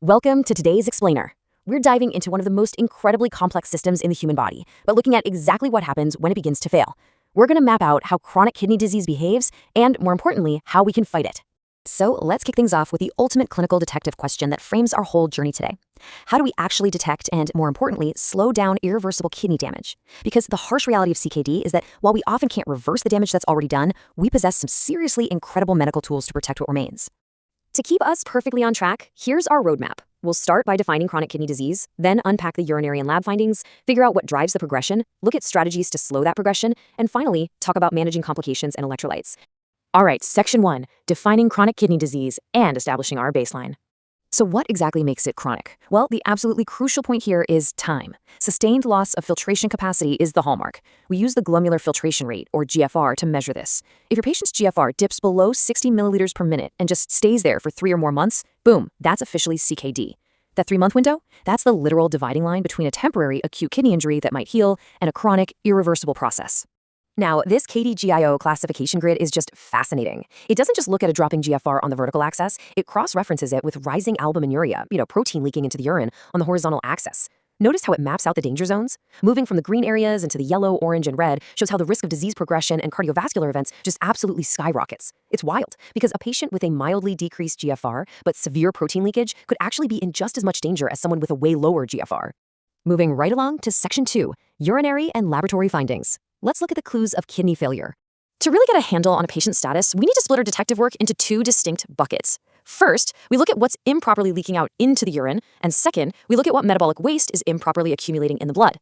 Welcome to today's Explainer. We're diving into one of the most incredibly complex systems in the human body, but looking at exactly what happens when it begins to fail. We're going to map out how chronic kidney disease behaves and, more importantly, how we can fight it. So let's kick things off with the ultimate clinical detective question that frames our whole journey today. How do we actually detect and, more importantly, slow down irreversible kidney damage? Because the harsh reality of CKD is that while we often can't reverse the damage that's already done, we possess some seriously incredible medical tools to protect what remains. To keep us perfectly on track, here's our roadmap. We'll start by defining chronic kidney disease, then unpack the urinary and lab findings, figure out what drives the progression, look at strategies to slow that progression, and finally, talk about managing complications and electrolytes. All right, Section 1, defining chronic kidney disease and establishing our baseline. So what exactly makes it chronic? Well, the absolutely crucial point here is time. Sustained loss of filtration capacity is the hallmark. We use the glomerular filtration rate, or GFR, to measure this. If your patient's GFR dips below 60 milliliters per minute and just stays there for 3 or more months, boom, that's officially CKD. That 3-month window? That's the literal dividing line between a temporary acute kidney injury that might heal and a chronic, irreversible process. Now, this KDGIO classification grid is just fascinating. It doesn't just look at a dropping GFR on the vertical axis, it cross-references it with rising albuminuria, protein leaking into the urine, on the horizontal axis. Notice how it maps out the danger zones? Moving from the green areas into the yellow, orange, and red shows how the risk of disease progression and cardiovascular events just absolutely skyrockets. It's wild, because a patient with a mildly decreased GFR but severe protein leakage could actually be in just as much danger as someone with a way lower GFR. Moving right along to Section 2, urinary and laboratory findings. Let's look at the clues of kidney failure. To really get a handle on a patient's status, we need to split our detective work into 2 distinct buckets. First, we look at what's improperly leaking out into the urine, and second, we look at what metabolic waste is improperly accumulating in the blood.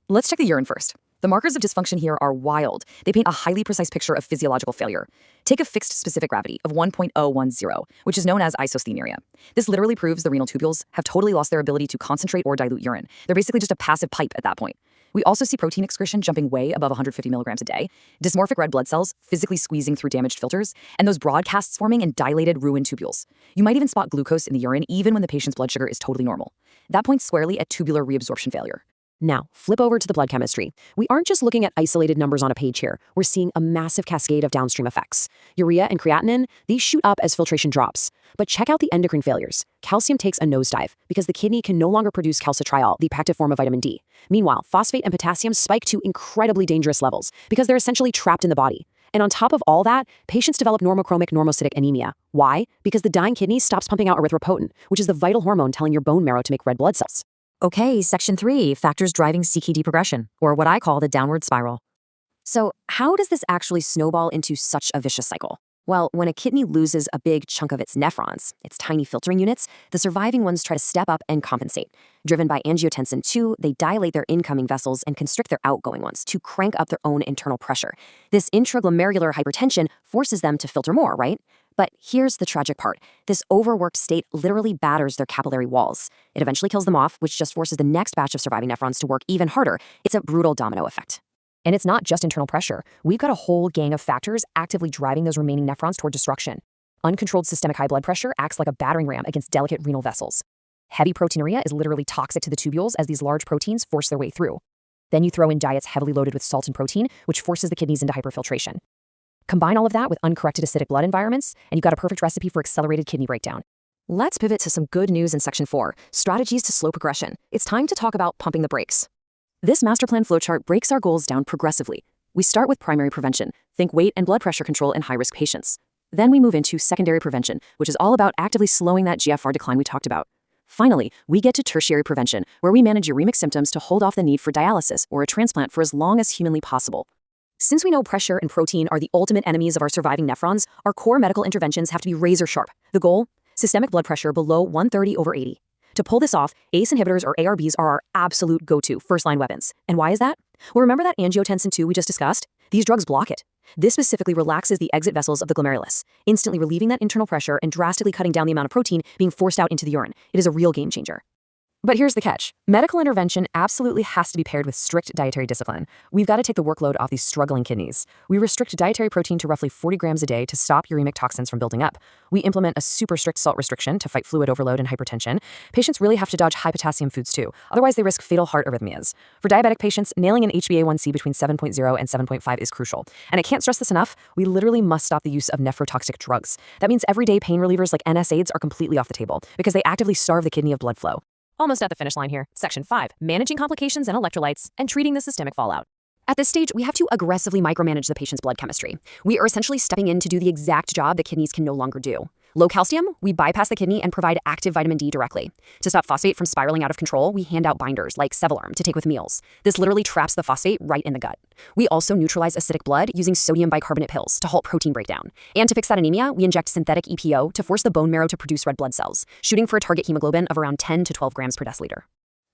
Let's check the urine first. The markers of dysfunction here are wild. They paint a highly precise picture of physiological failure. Take a fixed specific gravity of 1.010, which is known as isostheneria. This literally proves the renal tubules have totally lost their ability to concentrate or dilute urine. They're basically just a passive pipe at that point. We also see protein excretion jumping way above 150 milligrams a day, dysmorphic red blood cells physically squeezing through damaged filters, and those broadcasts forming in dilated, ruined tubules. You might even spot glucose in the urine even when the patient's blood sugar is totally normal. That points squarely at tubular reabsorption failure. Now, flip over to the blood chemistry. We aren't just looking at isolated numbers on a page here. We're seeing a massive cascade of downstream effects. Urea and creatinine, these shoot up as filtration drops. But check out the endocrine failures. Calcium takes a nosedive because the kidney can no longer produce calcitriol, the active form of vitamin D. Meanwhile, phosphate and potassium spike to incredibly dangerous levels because they're essentially trapped in the body. And on top of all that, patients develop normochromic normocytic anemia. Why? Because the dying kidney stops pumping out erythropoietin, which is the vital hormone telling your bone marrow to make red blood cells. Okay, Section 3, factors driving CKD progression, or what I call the downward spiral. So how does this actually snowball into such a vicious cycle? Well, when a kidney loses a big chunk of its nephrons, its tiny filtering units, the surviving ones try to step up and compensate. Driven by angiotensin II, they dilate their incoming vessels and constrict their outgoing ones to crank up their own internal pressure. This intraglomerular hypertension forces them to filter more, right? But here's the tragic part. This overworked state literally batters their capillary walls. It eventually kills them off, which just forces the next batch of surviving nephrons to work even harder. It's a brutal domino effect. And it's not just internal pressure. We've got a whole gang of factors actively driving those remaining nephrons toward destruction. Uncontrolled systemic high blood pressure acts like a battering ram against delicate renal vessels. Heavy proteinuria is literally toxic to the tubules as these large proteins force their way through. Then you throw in diets heavily loaded with salt and protein, which forces the kidneys into hyperfiltration. Combine all of that with uncorrected acidic blood environments, and you've got a perfect recipe for accelerated kidney breakdown. Let's pivot to some good news in Section 4, strategies to slow progression. It's time to talk about pumping the brakes. This master plan flowchart breaks our goals down progressively. We start with primary prevention, think weight and blood pressure control in high-risk patients. Then we move into secondary prevention, which is all about actively slowing that GFR decline we talked about. Finally, we get to tertiary prevention, where we manage uremic symptoms to hold off the need for dialysis or a transplant for as long as humanly possible. Since we know pressure and protein are the ultimate enemies of our surviving nephrons, our core medical interventions have to be razor sharp. The goal? Systemic blood pressure below 130/80. To pull this off, ACE inhibitors or ARBs are our absolute go-to first-line weapons. And why is that? Well, remember that angiotensin II we just discussed? These drugs block it. This specifically relaxes the exit vessels of the glomerulus, instantly relieving that internal pressure and drastically cutting down the amount of protein being forced out into the urine. It is a real game changer. But here's the catch. Medical intervention absolutely has to be paired with strict dietary discipline. We've got to take the workload off these struggling kidneys. We restrict dietary protein to roughly 40 grams a day to stop uremic toxins from building up. We implement a super strict salt restriction to fight fluid overload and hypertension. Patients really have to dodge high potassium foods too, otherwise they risk fatal heart arrhythmias. For diabetic patients, nailing an HbA1c between 7.0 and 7.5 is crucial. And I can't stress this enough, we literally must stop the use of nephrotoxic drugs. That means everyday pain relievers like NSAIDs are completely off the table because they actively starve the kidney of blood flow. Almost at the finish line here. Section 5, managing complications and electrolytes and treating the systemic fallout. At this stage, we have to aggressively micromanage the patient's blood chemistry. We are essentially stepping in to do the exact job that kidneys can no longer do. Low calcium, we bypass the kidney and provide active vitamin D directly. To stop phosphate from spiraling out of control, we hand out binders like Sevalarm to take with meals. This literally traps the phosphate right in the gut. We also neutralize acidic blood using sodium bicarbonate pills to halt protein breakdown. And to fix that anemia, we inject synthetic EPO to force the bone marrow to produce red blood cells, shooting for a target hemoglobin of around 10 to 12 grams per deciliter.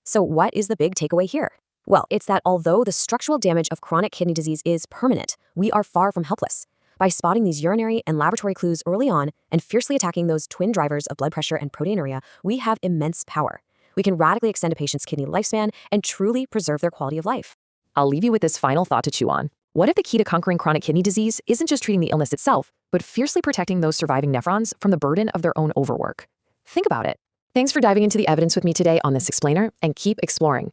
So what is the big takeaway here? Well, it's that although the structural damage of chronic kidney disease is permanent, we are far from helpless. By spotting these urinary and laboratory clues early on and fiercely attacking those twin drivers of blood pressure and proteinuria, we have immense power. We can radically extend a patient's kidney lifespan and truly preserve their quality of life. I'll leave you with this final thought to chew on. What if the key to conquering chronic kidney disease isn't just treating the illness itself, but fiercely protecting those surviving nephrons from the burden of their own overwork? Think about it. Thanks for diving into the evidence with me today on this explainer, and keep exploring.